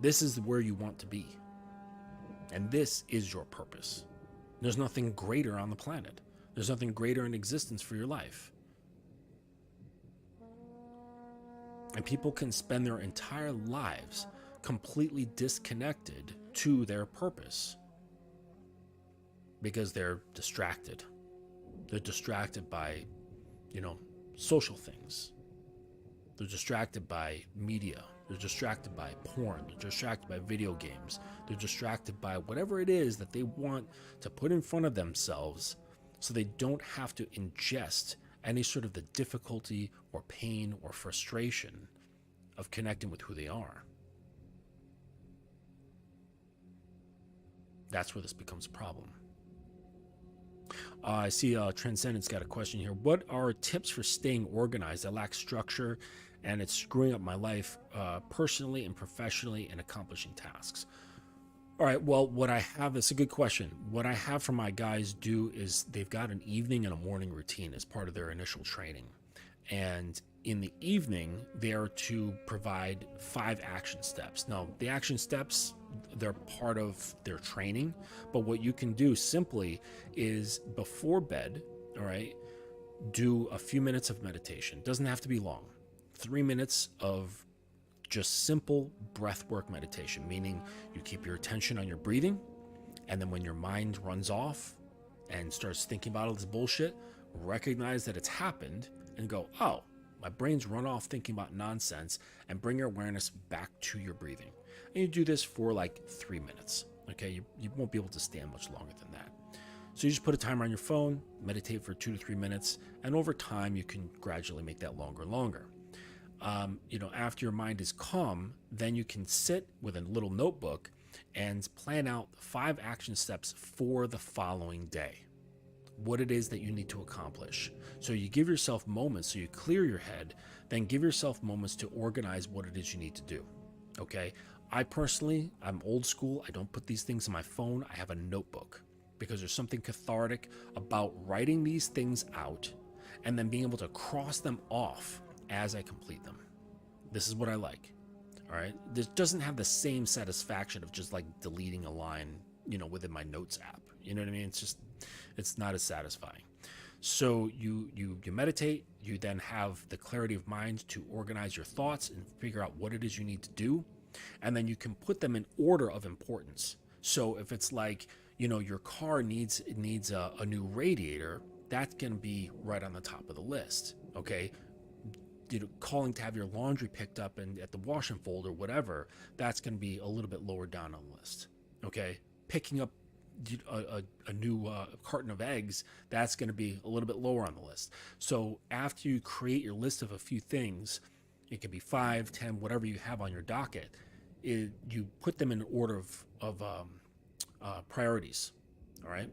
This is where you want to be. And this is your purpose. There's nothing greater on the planet. There's nothing greater in existence for your life. And people can spend their entire lives completely disconnected to their purpose because they're distracted. They're distracted by, social things. They're distracted by media. They're distracted by porn. They're distracted by video games. They're distracted by whatever it is that they want to put in front of themselves so they don't have to ingest any sort of the difficulty or pain or frustration of connecting with who they are. That's where this becomes a problem. I see Transcendent's got a question here. What are tips for staying organized? I lack structure and it's screwing up my life personally and professionally and accomplishing tasks. All right, well, what I have, it's a good question. What I have for my guys do is they've got an evening and a morning routine as part of their initial training. And in the evening, they are to provide 5 action steps. Now, the action steps, they're part of their training, but what you can do simply is before bed, all right, do a few minutes of meditation. Doesn't have to be long. 3 minutes of just simple breath work meditation, meaning you keep your attention on your breathing, and then when your mind runs off and starts thinking about all this bullshit, recognize that it's happened and go, oh, my brain's run off thinking about nonsense, and bring your awareness back to your breathing. And you do this for like 3 minutes. Okay, you won't be able to stand much longer than that. So you just put a timer on your phone, meditate for 2 to 3 minutes, and over time you can gradually make that longer and longer. After your mind is calm, then you can sit with a little notebook and plan out 5 action steps for the following day. What it is that you need to accomplish. So you give yourself moments, so you clear your head, then give yourself moments to organize what it is you need to do. Okay? I'm old school. I don't put these things on my phone. I have a notebook because there's something cathartic about writing these things out and then being able to cross them off as I complete them. This is what I like. All right. This doesn't have the same satisfaction of just like deleting a line, within my notes app. You know what I mean? It's not as satisfying. So you meditate, you then have the clarity of mind to organize your thoughts and figure out what it is you need to do. And then you can put them in order of importance. So if it's like, your car needs a new radiator, that's going to be right on the top of the list. Okay. Calling to have your laundry picked up and at the wash and fold or whatever, that's going to be a little bit lower down on the list. Okay. Picking up a new carton of eggs, that's going to be a little bit lower on the list. So after you create your list of a few things, it could be 5, 10, whatever you have on your docket, you put them in order of priorities. All right.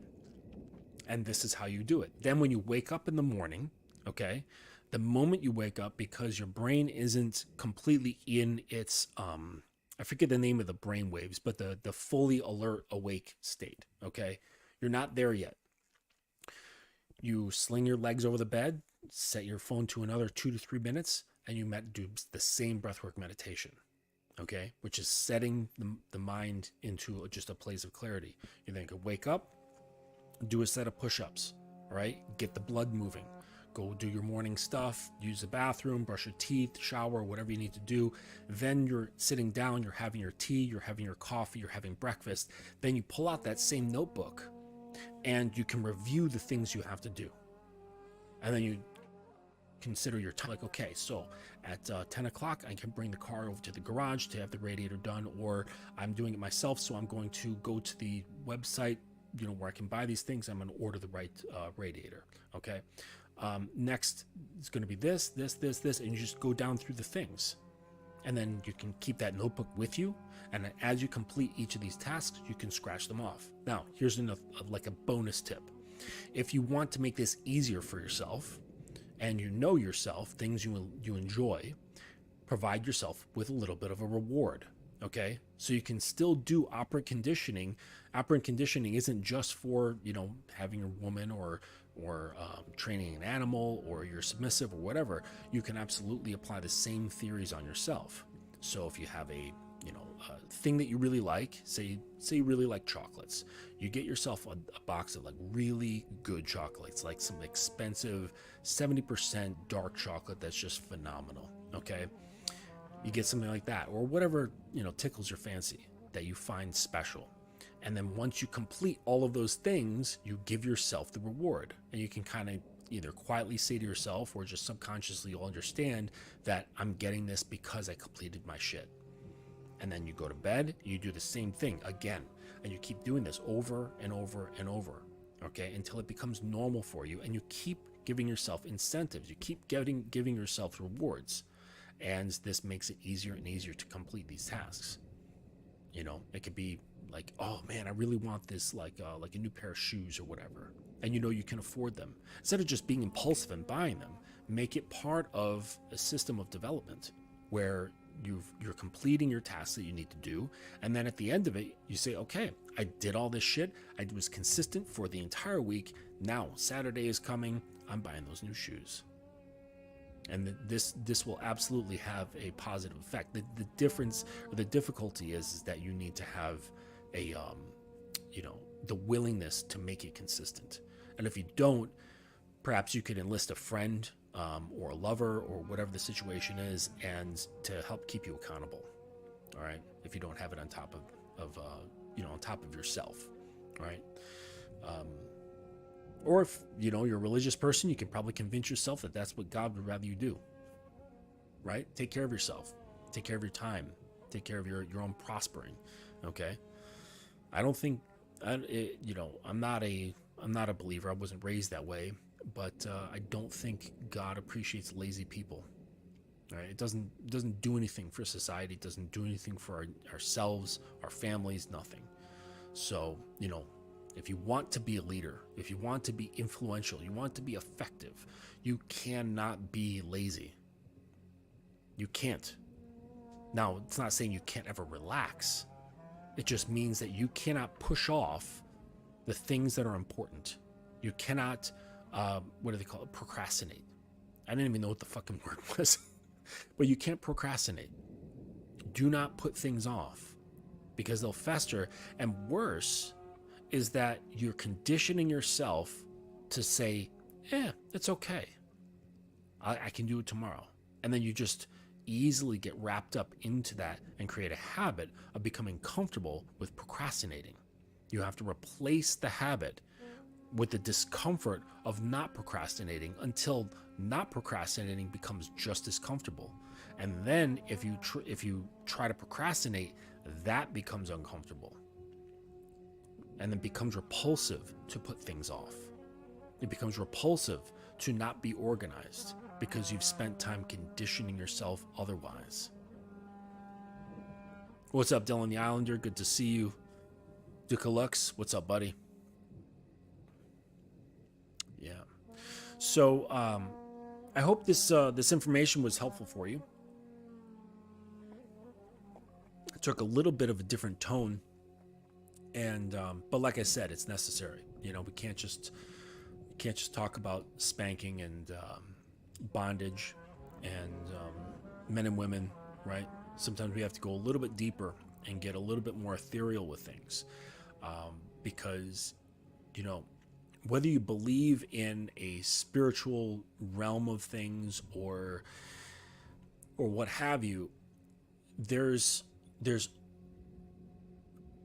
And this is how you do it. Then when you wake up in the morning, okay, the moment you wake up, because your brain isn't completely in its I forget the name of the brain waves, but the fully alert awake state, okay? You're not there yet. You sling your legs over the bed, set your phone to another 2 to 3 minutes, and you do the same breathwork meditation, okay? Which is setting the mind into just a place of clarity. You then could wake up, do a set of push-ups, all right? Get the blood moving. Go do your morning stuff, use the bathroom, brush your teeth, shower, whatever you need to do. Then you're sitting down, you're having your tea, you're having your coffee, you're having breakfast. Then you pull out that same notebook and you can review the things you have to do. And then you consider your time. Like, okay, so at 10 o'clock, I can bring the car over to the garage to have the radiator done, or I'm doing it myself, so I'm going to go to the website, where I can buy these things. I'm going to order the right radiator, okay? Next is going to be this, and you just go down through the things. And then you can keep that notebook with you. And as you complete each of these tasks, you can scratch them off. Now, here's like a bonus tip. If you want to make this easier for yourself, and yourself, things you enjoy, provide yourself with a little bit of a reward. Okay, so you can still do operant conditioning. Operant conditioning isn't just for having your woman or training an animal, or you're submissive or whatever. You can absolutely apply the same theories on yourself. So if you have a thing that you really like, say you really like chocolates, you get yourself a box of like really good chocolates, like some expensive 70% dark chocolate that's just phenomenal. Okay, you get something like that, or whatever tickles your fancy that you find special. And then once you complete all of those things, you give yourself the reward. And you can kind of either quietly say to yourself, or just subconsciously you'll understand that I'm getting this because I completed my shit. And then you go to bed, you do the same thing again. And you keep doing this over and over and over, okay, until it becomes normal for you. And you keep giving yourself incentives. You keep giving yourself rewards. And this makes it easier and easier to complete these tasks. It could be like, oh man, I really want this, like a new pair of shoes or whatever. And you can afford them. Instead of just being impulsive and buying them, make it part of a system of development where you're completing your tasks that you need to do. And then at the end of it, you say, okay, I did all this shit. I was consistent for the entire week. Now Saturday is coming. I'm buying those new shoes. And this will absolutely have a positive effect. The difference, or the difficulty is that you need to have a, the willingness to make it consistent. And if you don't, perhaps you could enlist a friend or a lover or whatever the situation is, and to help keep you accountable. All right, if you don't have it on top of on top of yourself. All right. Or if, you're a religious person, you can probably convince yourself that that's what God would rather you do, right? Take care of yourself. Take care of your time. Take care of your own prospering, okay? I don't think, I'm not a believer. I wasn't raised that way, but I don't think God appreciates lazy people, all right? It doesn't do anything for society. It doesn't do anything for ourselves, our families, nothing. So, if you want to be a leader, if you want to be influential, you want to be effective, you cannot be lazy. You can't. Now, it's not saying you can't ever relax. It just means that you cannot push off the things that are important. You cannot, what do they call it? Procrastinate. I didn't even know what the fucking word was. But you can't procrastinate. Do not put things off because they'll fester. And worse is that you're conditioning yourself to say, it's okay. I can do it tomorrow. And then you just easily get wrapped up into that and create a habit of becoming comfortable with procrastinating. You have to replace the habit with the discomfort of not procrastinating until not procrastinating becomes just as comfortable. And then if you try to procrastinate, that becomes uncomfortable. And then becomes repulsive to put things off. It becomes repulsive to not be organized because you've spent time conditioning yourself otherwise. What's up, Dylan the Islander? Good to see you. Dukalux, what's up, buddy? Yeah. So I hope this information was helpful for you. It took a little bit of a different tone, and but like I said, it's necessary. You know, we can't just talk about spanking and bondage and men and women, right? Sometimes we have to go a little bit deeper and get a little bit more ethereal with things, because, you know, whether you believe in a spiritual realm of things or what have you, there's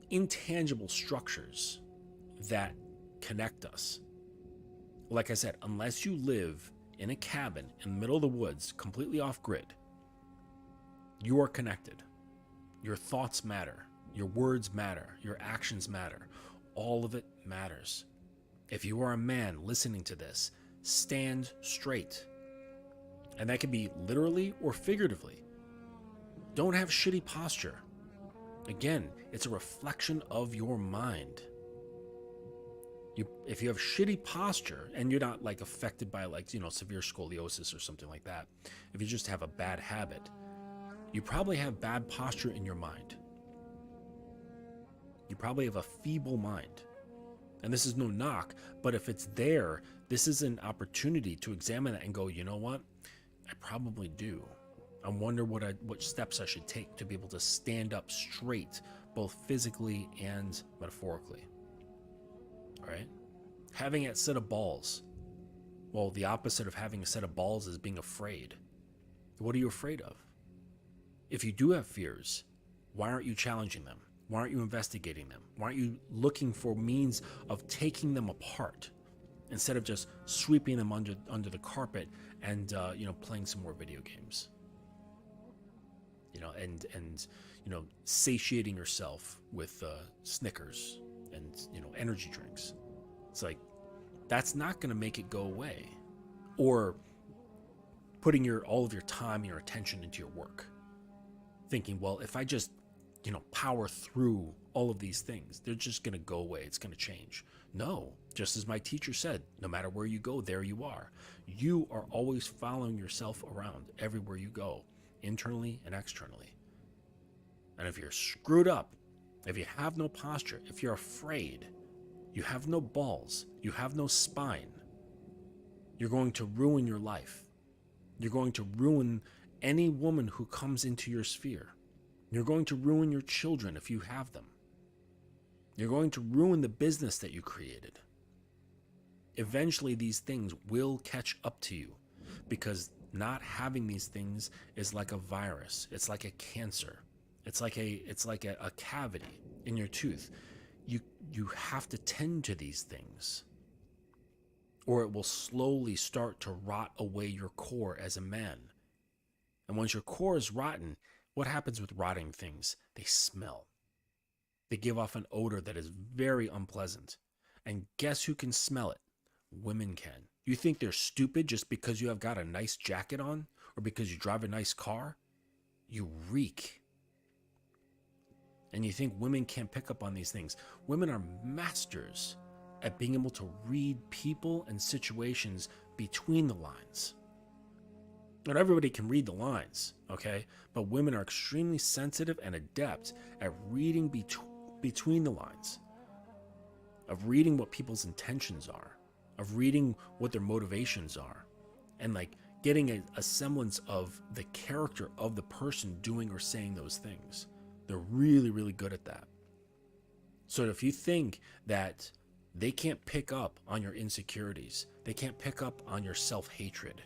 intangible structures that connect us. Like I said, unless you live in a cabin in the middle of the woods, completely off grid, you are connected. Your thoughts matter. Your words matter. Your actions matter. All of it matters. If you are a man listening to this, stand straight. And that can be literally or figuratively. Don't have shitty posture. Again, it's a reflection of your mind. If you have shitty posture and you're not like affected by like, you know, severe scoliosis or something like that, if you just have a bad habit, you probably have bad posture in your mind. You probably have a feeble mind. And this is no knock, but if it's there, this is an opportunity to examine that and go, you know what? I probably do. I wonder what steps I should take to be able to stand up straight, both physically and metaphorically. All right? Having a set of balls. Well, the opposite of having a set of balls is being afraid. What are you afraid of? If you do have fears, why aren't you challenging them? Why aren't you investigating them? Why aren't you looking for means of taking them apart instead of just sweeping them under the carpet and playing some more video games? And satiating yourself with Snickers and energy drinks. It's like, that's not going to make it go away. Or putting all of your time, your attention into your work, thinking, well, if I just power through all of these things, they're just going to go away. It's going to change. No, just as my teacher said, no matter where you go, there you are. You are always following yourself around everywhere you go, internally and externally. And if you're screwed up, if you have no posture, if you're afraid, you have no balls, you have no spine, you're going to ruin your life. You're going to ruin any woman who comes into your sphere. You're going to ruin your children if you have them. You're going to ruin the business that you created. Eventually, these things will catch up to you, because not having these things is like a virus. It's like a cancer. It's like a cavity in your tooth. You have to tend to these things, or it will slowly start to rot away your core as a man. And once your core is rotten, what happens with rotting things? They smell. They give off an odor that is very unpleasant. And guess who can smell it? Women can. You think they're stupid just because you have got a nice jacket on, or because you drive a nice car? You reek. And you think women can't pick up on these things. Women are masters at being able to read people and situations between the lines. Not everybody can read the lines, okay? But women are extremely sensitive and adept at reading between the lines, of reading what people's intentions are, of reading what their motivations are, and like getting a semblance of the character of the person doing or saying those things. They're really, really good at that. So if you think that they can't pick up on your insecurities, they can't pick up on your self-hatred,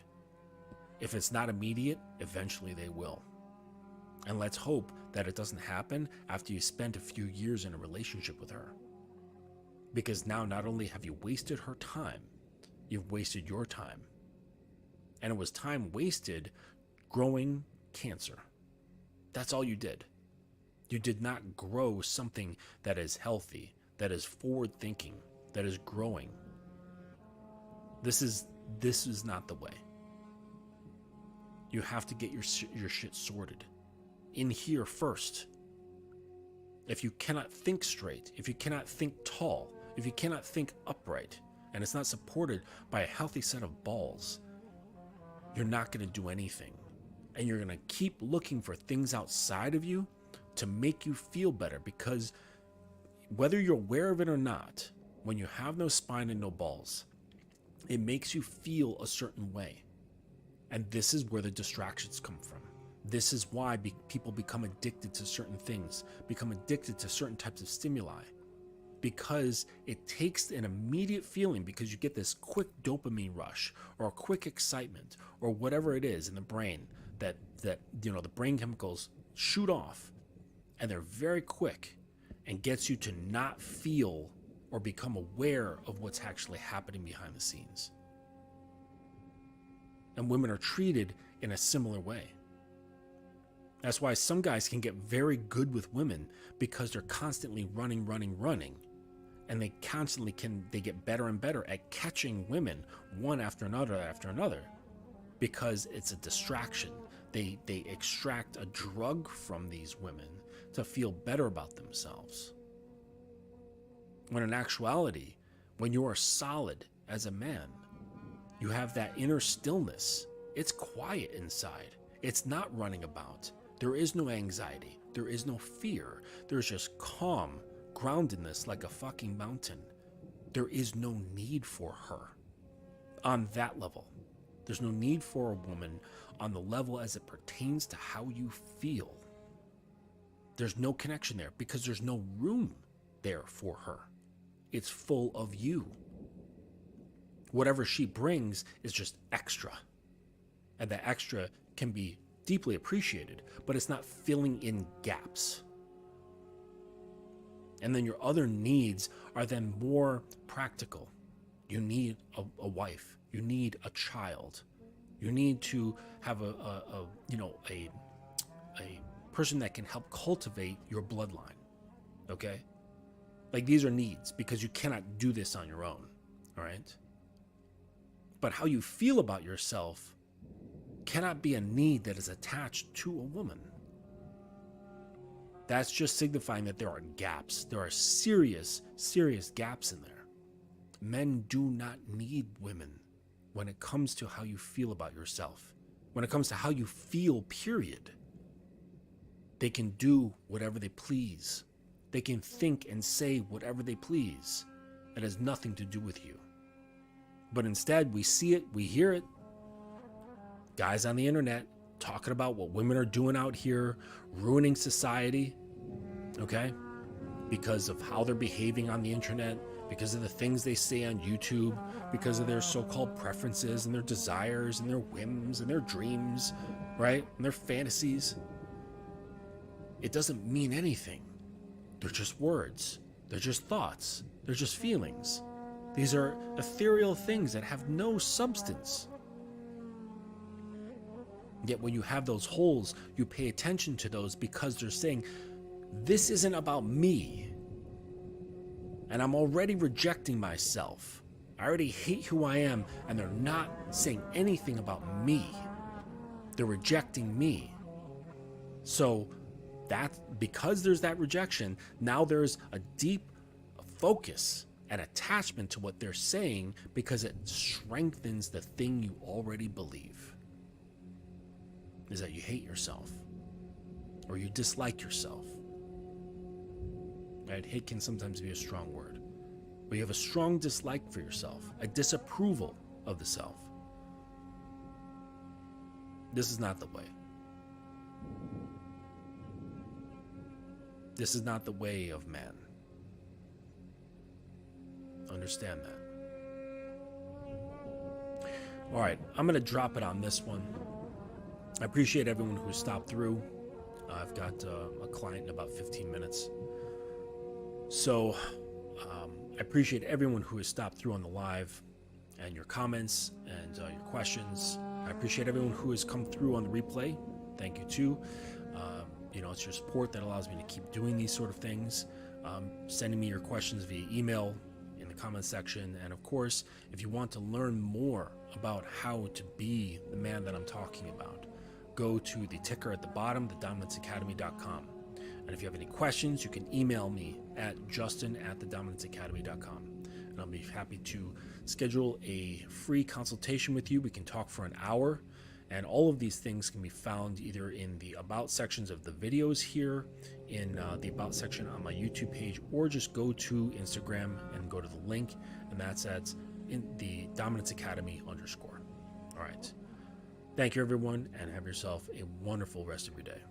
if it's not immediate, eventually they will. And let's hope that it doesn't happen after you spent a few years in a relationship with her. Because now not only have you wasted her time, you've wasted your time. And it was time wasted growing cancer. That's all you did. You did not grow something that is healthy, that is forward-thinking, that is growing. This is not the way. You have to get your shit sorted in here first. If you cannot think straight, if you cannot think tall, if you cannot think upright, and it's not supported by a healthy set of balls, you're not going to do anything. And you're going to keep looking for things outside of you to make you feel better, because whether you're aware of it or not, when you have no spine and no balls, it makes you feel a certain way. And this is where the distractions come from. This is why people become addicted to certain things, become addicted to certain types of stimuli, because it takes an immediate feeling, because you get this quick dopamine rush or a quick excitement or whatever it is in the brain that the brain chemicals shoot off, and they're very quick, and gets you to not feel or become aware of what's actually happening behind the scenes. And women are treated in a similar way. That's why some guys can get very good with women, because they're constantly running. And they constantly they get better and better at catching women one after another, because it's a distraction. They extract a drug from these women to feel better about themselves. When in actuality, when you are solid as a man, you have that inner stillness. It's quiet inside. It's not running about. There is no anxiety. There is no fear. There's just calm, groundedness like a fucking mountain. There is no need for her on that level. There's no need for a woman on the level as it pertains to how you feel. There's no connection there, because there's no room there for her. It's full of you. Whatever she brings is just extra. And that extra can be deeply appreciated, but it's not filling in gaps. And then your other needs are then more practical. You need a wife. You need a child. You need to have a person that can help cultivate your bloodline. Okay? Like, these are needs, because you cannot do this on your own. All right? But how you feel about yourself cannot be a need that is attached to a woman. That's just signifying that there are gaps. There are serious, serious gaps in there. Men do not need women when it comes to how you feel about yourself. When it comes to how you feel, period. They can do whatever they please. They can think and say whatever they please. It has nothing to do with you. But instead, we see it, we hear it. Guys on the internet talking about what women are doing out here, ruining society, okay? Because of how they're behaving on the internet, because of the things they say on YouTube, because of their so-called preferences and their desires and their whims and their dreams, right? And their fantasies. It doesn't mean anything. They're just words. They're just thoughts. They're just feelings. These are ethereal things that have no substance. Yet when you have those holes, you pay attention to those, because they're saying, this isn't about me. And I'm already rejecting myself. I already hate who I am, and they're not saying anything about me. They're rejecting me. So because there's that rejection, now there's a deep focus and attachment to what they're saying, because it strengthens the thing you already believe. Is that you hate yourself, or you dislike yourself. Right? Hate can sometimes be a strong word, but you have a strong dislike for yourself, a disapproval of the self. This is not the way. This is not the way of man. Understand that. All right, I'm going to drop it on this one. I appreciate everyone who stopped through. I've got a client in about 15 minutes. So I appreciate everyone who has stopped through on the live and your comments and your questions. I appreciate everyone who has come through on the replay. Thank you too. It's your support that allows me to keep doing these sort of things. Sending me your questions via email in the comments section. And of course, if you want to learn more about how to be the man that I'm talking about, go to the ticker at the bottom, thedominancecademy.com. And if you have any questions, you can email me at justin@thedominancecademy.com. And I'll be happy to schedule a free consultation with you. We can talk for an hour. And all of these things can be found either in the About sections of the videos here, in the About section on my YouTube page, or just go to Instagram and go to the link, and that's at the Dominance Academy _. All right. Thank you, everyone, and have yourself a wonderful rest of your day.